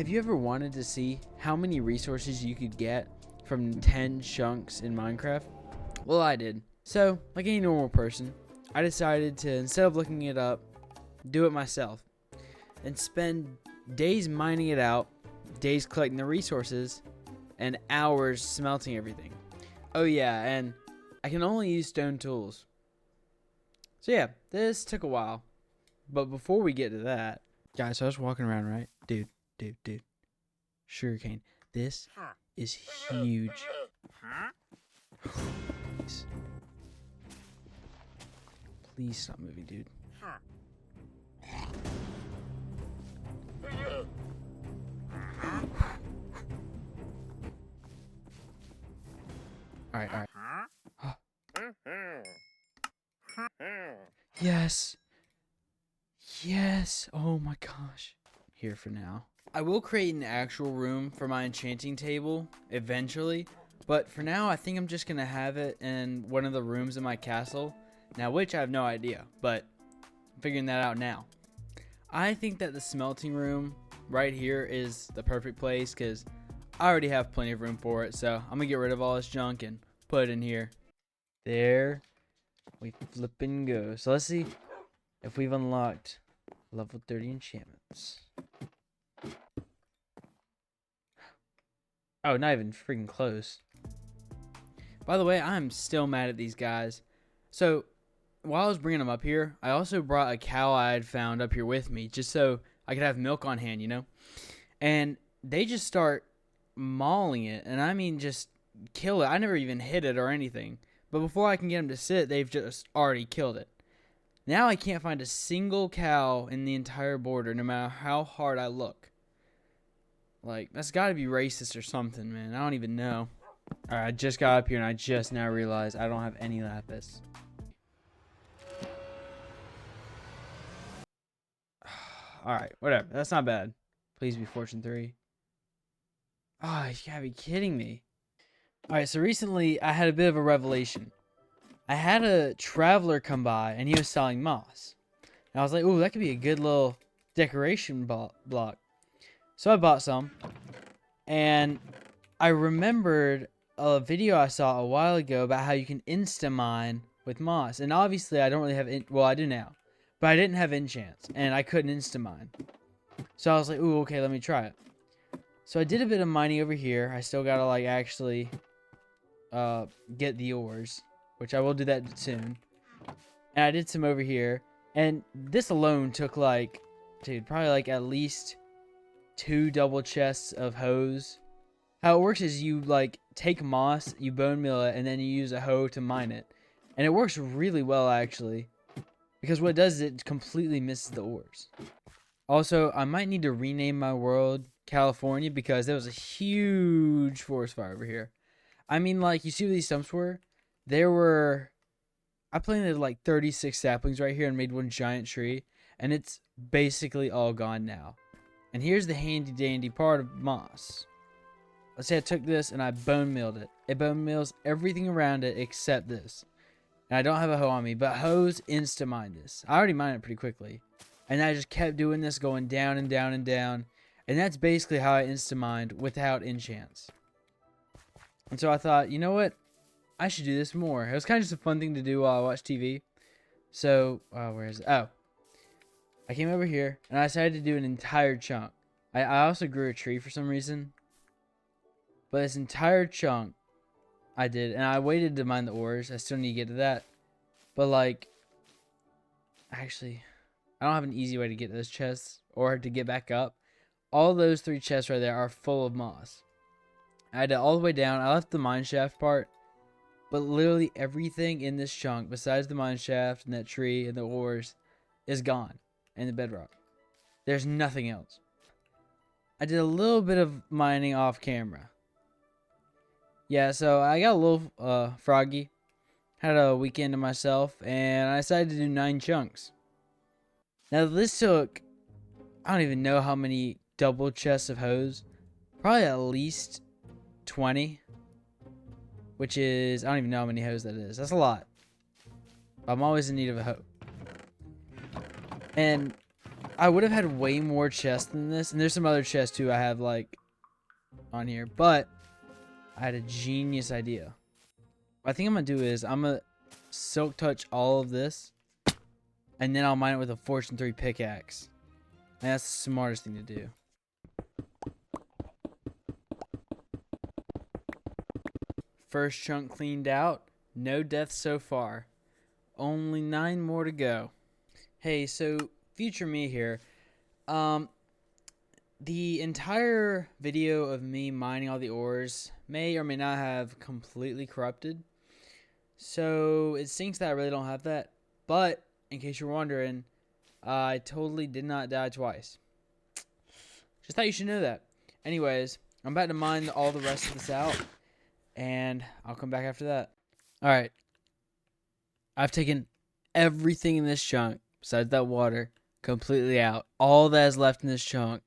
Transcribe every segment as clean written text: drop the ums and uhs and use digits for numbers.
Have you ever wanted to see how many resources you could get from 10 chunks in Minecraft? Well, I did. So, like any normal person, I decided to, instead of looking it up, do it myself and spend days mining it out, days collecting the resources, and hours smelting everything. Oh yeah, and I can only use stone tools. So yeah, this took a while. But before we get to that, guys, so I was walking around, right? Dude. Sugarcane. This is huge. Please. Please stop moving, dude. Alright. Yes. Yes. Oh my gosh. Here for now. I will create an actual room for my enchanting table eventually, but for now I think I'm just gonna have it in one of the rooms in my castle. Now, which I have no idea, but I'm figuring that out now. I think that the smelting room right here is the perfect place because I already have plenty of room for it. So I'm gonna get rid of all this junk and put it in here. There we flippin' go. So let's see if we've unlocked level 30 enchantments. Oh, not even freaking close. By the way, I'm still mad at these guys. So while I was bringing them up here, I also brought a cow I had found up here with me just so I could have milk on hand, you know? And they just start mauling it, and I mean just kill it. I never even hit it or anything. But before I can get them to sit, they've just already killed it. Now I can't find a single cow in the entire border, no matter how hard I look. Like, that's got to be racist or something, man. I don't even know. Alright, I just got up here and I just now realized I don't have any lapis. Alright, whatever. That's not bad. Please be fortune 3. Oh, you gotta be kidding me. Alright, so recently I had a bit of a revelation. I had a traveler come by and he was selling moss. And I was like, ooh, that could be a good little decoration block. So I bought some. And I remembered a video I saw a while ago about how you can insta-mine with moss. And obviously I don't really have, well, I do now. But I didn't have enchants and I couldn't insta-mine. So I was like, ooh, okay, let me try it. So I did a bit of mining over here. I still gotta like actually get the ores, which I will do that soon. And I did some over here. And this alone took like, dude, probably like at least 2 double chests of hose. How it works is you like take moss, you bone meal it, and then you use a hoe to mine it. And it works really well actually. Because what it does is it completely misses the ores. Also, I might need to rename my world California because there was a huge forest fire over here. I mean, like, you see where these stumps were? I planted like 36 saplings right here and made one giant tree. And it's basically all gone now. And here's the handy dandy part of moss. Let's say I took this and I bone milled it. It bone mills everything around it except this. And I don't have a hoe on me, but hoes insta-mine this. I already mined it pretty quickly. And I just kept doing this, going down and down and down. And that's basically how I insta-mined without enchants. And so I thought, you know what? I should do this more. It was kind of just a fun thing to do while I watched TV. So, where is it? Oh. I came over here, and I decided to do an entire chunk. I also grew a tree for some reason. But this entire chunk, I did. And I waited to mine the ores. I still need to get to that. But, like, actually, I don't have an easy way to get to those chests or to get back up. All those 3 chests right there are full of moss. I had it all the way down. I left the mine shaft part. But literally everything in this chunk, besides the mine shaft and that tree and the ores, is gone. And the bedrock. There's nothing else. I did a little bit of mining off camera. Yeah, so I got a little froggy. Had a weekend to myself. And I decided to do 9 chunks. Now this took, I don't even know how many double chests of hose. Probably at least 20. Which is, I don't even know how many hoes that is. That's a lot. I'm always in need of a hoe. And I would have had way more chests than this. And there's some other chests too I have like on here. But I had a genius idea. What I think I'm going to do is I'm going to silk touch all of this. And then I'll mine it with a Fortune 3 pickaxe. And that's the smartest thing to do. First chunk cleaned out. No deaths so far. Only 9 more to go. Hey, so future me here. The entire video of me mining all the ores may or may not have completely corrupted. So it stinks that I really don't have that. But in case you're wondering, I totally did not die twice. Just thought you should know that. Anyways, I'm about to mine all the rest of this out. And I'll come back after that. Alright. I've taken everything in this chunk, besides that water, completely out. All that is left in this chunk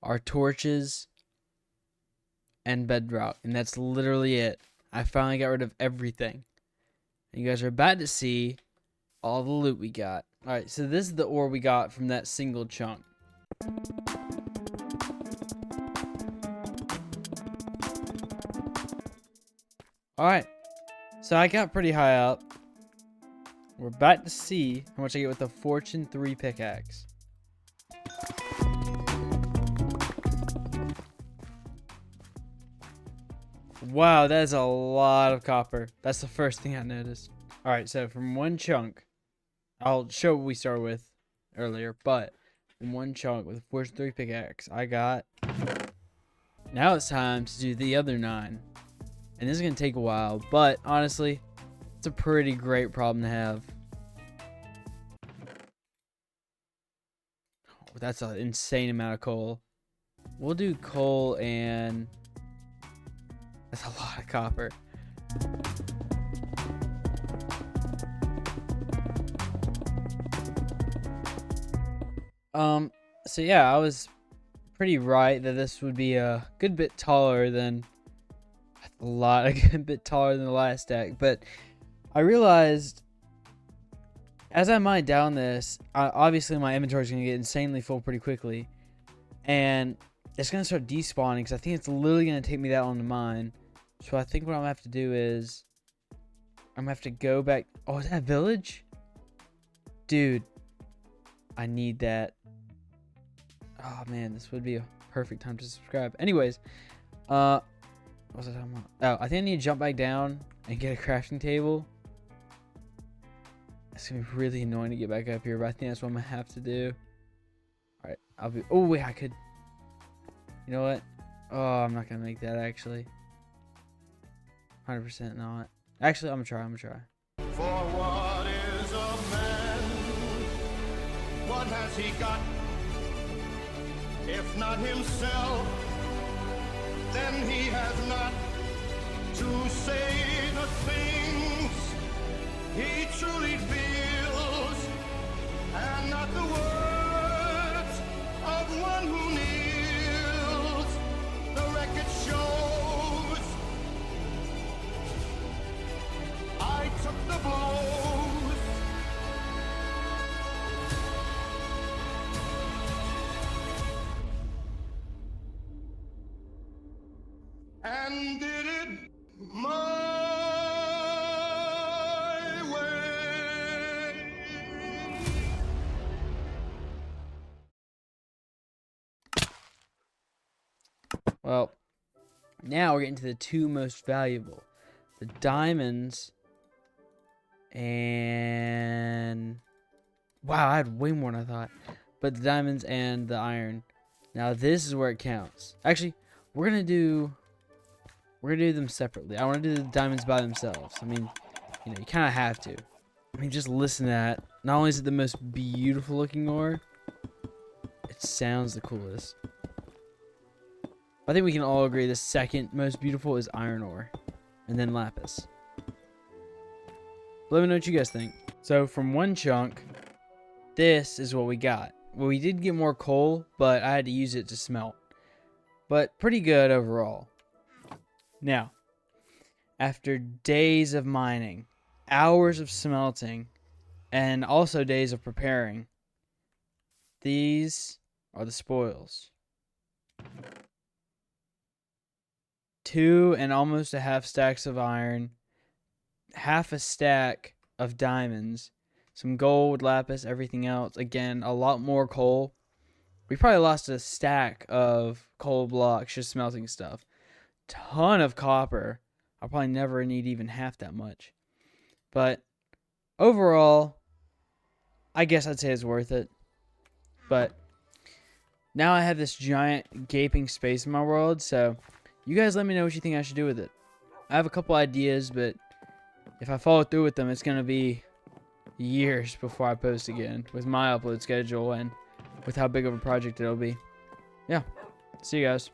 are torches and bedrock. And that's literally it. I finally got rid of everything. And you guys are about to see all the loot we got. Alright, so this is the ore we got from that single chunk. Alright, so I got pretty high up. We're about to see how much I get with the Fortune 3 pickaxe. Wow, that is a lot of copper. That's the first thing I noticed. Alright, so from one chunk, I'll show what we started with earlier, but from one chunk with a Fortune 3 pickaxe, I got... Now it's time to do the other 9. And this is going to take a while, but honestly, it's a pretty great problem to have. Oh, that's an insane amount of coal. We'll do coal and... That's a lot of copper. So yeah, I was pretty right that this would be a good bit taller than... a good bit taller than the last stack, but I realized as I mine down this, obviously my inventory is going to get insanely full pretty quickly, and it's going to start despawning because I think it's literally going to take me that long to mine. So I think what I'm going to have to do is I'm going to have to go back. Oh, is that a village? Dude, I need that. Oh man, this would be a perfect time to subscribe. Anyways, what was I talking about? Oh, I think I need to jump back down and get a crafting table. It's gonna be really annoying to get back up here, but I think that's what I'm gonna have to do. Alright, I'll be... Oh, wait, I could... You know what? Oh, I'm not gonna make that, actually. 100% not. Actually, I'm gonna try. For what is a man? What has he got? If not himself, then he has not to say the things he truly feels, and not the words of one who kneels. The record shows I took the blows. And did it my way. Well, now we're getting to the two most valuable. The diamonds and... Wow, I had way more than I thought. But the diamonds and the iron. Now this is where it counts. Actually, we're gonna do them separately. I want to do the diamonds by themselves. I mean, you know, you kind of have to. I mean, just listen to that. Not only is it the most beautiful looking ore, it sounds the coolest. I think we can all agree the second most beautiful is iron ore, and then lapis. Let me know what you guys think. So from one chunk, this is what we got. Well, we did get more coal, but I had to use it to smelt. But pretty good overall. Now, after days of mining, hours of smelting, and also days of preparing, These are the spoils. 2 and almost a half stacks of iron, half a stack of diamonds, some gold, lapis, everything else. Again, a lot more coal. We probably lost a stack of coal blocks just smelting stuff. Ton of copper. I'll probably never need even half that much. But overall, I guess I'd say it's worth it. But now I have this giant gaping space in my world, so you guys let me know what you think I should do with it. I have a couple ideas, but if I follow through with them, it's going to be years before I post again with my upload schedule and with how big of a project it'll be. Yeah. See you guys.